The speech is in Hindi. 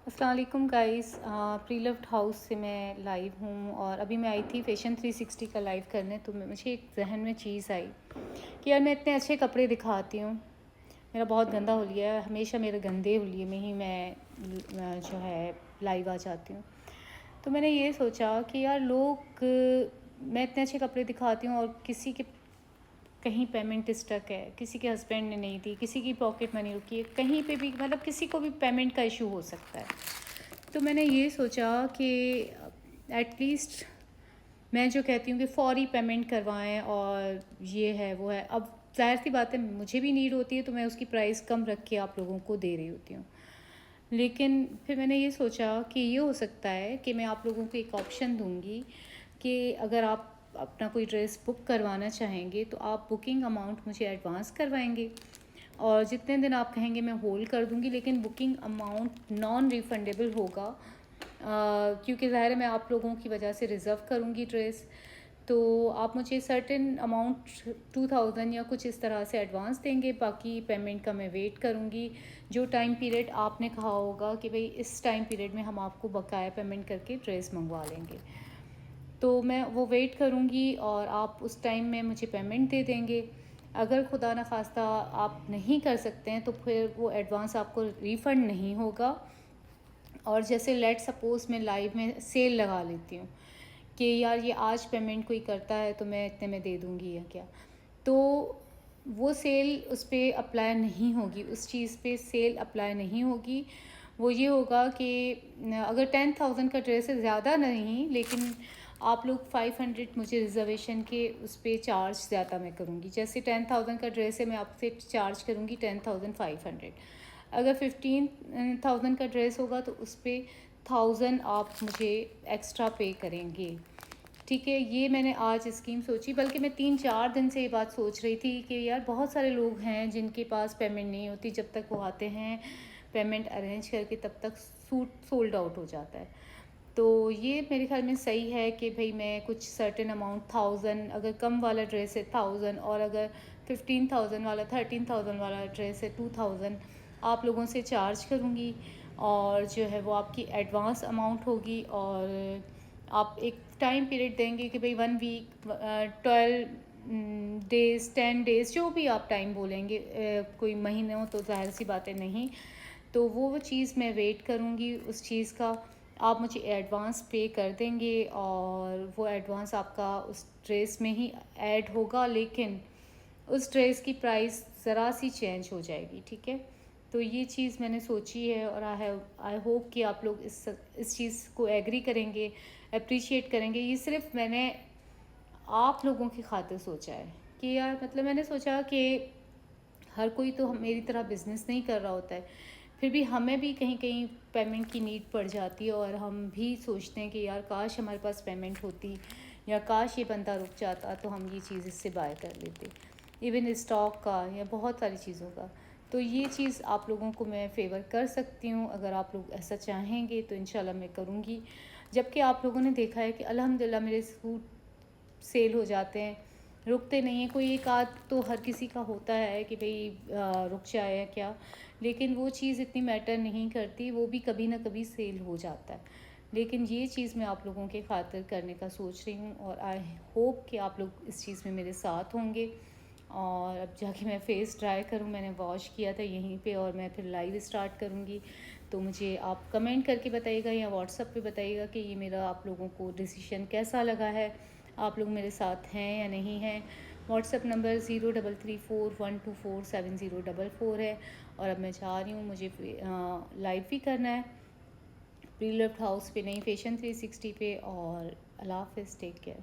अस्सलाम वालेकुम गाइस। प्रीलव्ड हाउस से मैं लाइव हूँ और अभी मैं आई थी फैशन 360 का लाइव करने। तो मुझे एक जहन में चीज़ आई कि यार मैं इतने अच्छे कपड़े दिखाती हूँ, मेरा बहुत गंदा हुलिया है, हमेशा मेरे गंदे हुलिये में ही मैं जो है लाइव आ जाती हूँ। तो मैंने ये सोचा कि यार मैं इतने अच्छे कपड़े दिखाती हूँ और किसी के कहीं पेमेंट स्टक है, किसी के हस्बैंड ने नहीं दी, किसी की पॉकेट मनी रुकी है, कहीं पे भी मतलब किसी को भी पेमेंट का इशू हो सकता है। तो मैंने ये सोचा कि एटलीस्ट मैं जो कहती हूँ कि फ़ौरी पेमेंट करवाएं, और ये है वो है। अब ज़ाहिर सी बात है, मुझे भी नीड होती है तो मैं उसकी प्राइस कम रख के आप लोगों को दे रही होती हूँ। लेकिन फिर मैंने ये सोचा कि ये हो सकता है कि मैं आप लोगों को एक ऑप्शन दूंगी कि अगर आप अपना कोई ड्रेस बुक करवाना चाहेंगे तो आप बुकिंग अमाउंट मुझे एडवांस करवाएंगे, और जितने दिन आप कहेंगे मैं होल्ड कर दूंगी, लेकिन बुकिंग अमाउंट नॉन रिफंडेबल होगा। क्योंकि ज़ाहिर है मैं आप लोगों की वजह से रिज़र्व करूंगी ड्रेस। तो आप मुझे सर्टेन अमाउंट 2000 या कुछ इस तरह से एडवांस देंगे, बाकी पेमेंट का मैं वेट करूंगी। जो टाइम पीरियड आपने कहा होगा कि भाई इस टाइम पीरियड में हम आपको बकाया पेमेंट करके ड्रेस मंगवा लेंगे, तो मैं वो वेट करूँगी और आप उस टाइम में मुझे पेमेंट दे देंगे। अगर खुदा न खास्ता आप नहीं कर सकते हैं तो फिर वो एडवांस आपको रिफ़ंड नहीं होगा। और जैसे लेट सपोज़ मैं लाइव में सेल लगा लेती हूँ कि यार ये आज पेमेंट कोई करता है तो मैं इतने में दे दूँगी या क्या, तो वो सेल उस पर अप्लाई नहीं होगी, उस चीज़ पे सेल अप्लाई नहीं होगी। वो ये होगा कि अगर 10,000 का ड्रेस है, ज़्यादा नहीं, लेकिन आप लोग 500 मुझे रिज़र्वेशन के उस पर चार्ज ज़्यादा मैं करूँगी। जैसे 10,000 का ड्रेस है, मैं आपसे चार्ज करूँगी 10,500। अगर 15,000 का ड्रेस होगा तो उस पर 1000 आप मुझे एक्स्ट्रा पे करेंगे। ठीक है, ये मैंने आज स्कीम सोची, बल्कि मैं 3-4 दिन से ये बात सोच रही थी कि यार बहुत सारे लोग हैं जिनके पास पेमेंट नहीं होती, जब तक वो आते हैं पेमेंट अरेंज करके तब तक सूट सोल्ड आउट हो जाता है। तो ये मेरे ख्याल में सही है कि भाई मैं कुछ सर्टेन अमाउंट 1000, अगर कम वाला ड्रेस है 1000, और अगर 15,000 वाला 13,000 वाला ड्रेस है 2000 आप लोगों से चार्ज करूँगी, और जो है वो आपकी एडवांस अमाउंट होगी। और आप एक टाइम पीरियड देंगे कि भाई 1 वीक, 12 डेज़, 10 डेज़, जो भी आप टाइम बोलेंगे, कोई महीने हो तो जाहिर सी बातें नहीं। तो वो चीज़ मैं वेट करूँगी उस चीज़ का। आप मुझे एडवांस पे कर देंगे और वो एडवांस आपका उस ड्रेस में ही ऐड होगा, लेकिन उस ड्रेस की प्राइस ज़रा सी चेंज हो जाएगी। ठीक है, तो ये चीज़ मैंने सोची है, और आई होप कि आप लोग इस चीज़ को एग्री करेंगे, अप्रिशिएट करेंगे। ये सिर्फ मैंने आप लोगों की खातिर सोचा है कि यार मतलब मैंने सोचा कि हर कोई तो मेरी तरह बिज़नेस नहीं कर रहा होता है, फिर भी हमें भी कहीं कहीं पेमेंट की नीड पड़ जाती है, और हम भी सोचते हैं कि यार काश हमारे पास पेमेंट होती, या काश ये बंदा रुक जाता तो हम ये चीज़ इससे बाय कर लेते, इवन स्टॉक का या बहुत सारी चीज़ों का। तो ये चीज़ आप लोगों को मैं फ़ेवर कर सकती हूँ, अगर आप लोग ऐसा चाहेंगे तो इंशाल्लाह मैं करूँगी। जबकि आप लोगों ने देखा है कि अल्हम्दुलिल्लाह मेरे सूट सेल हो जाते हैं, रुकते नहीं हैं। कोई एक आध तो हर किसी का होता है कि भाई रुक जाए या क्या, लेकिन वो चीज़ इतनी मैटर नहीं करती, वो भी कभी ना कभी सेल हो जाता है। लेकिन ये चीज़ मैं आप लोगों के खातिर करने का सोच रही हूँ, और आई होप कि आप लोग इस चीज़ में मेरे साथ होंगे। और अब जाके मैं फ़ेस ट्राई करूँ, मैंने वॉश किया था यहीं पे, और मैं फिर लाइव स्टार्ट करूँगी। तो मुझे आप कमेंट करके बताइएगा या व्हाट्सअप पे बताइएगा कि ये मेरा आप लोगों को डिसीजन कैसा लगा है, आप लोग मेरे साथ हैं या नहीं हैं। व्हाट्सअप नंबर 0334124704 है। और अब मैं जा रही हूँ, मुझे लाइव भी करना है प्रीलव्ड हाउस पे, नई फैशन 360 पे। और अल्लाह हाफ़िज़, टेक केयर।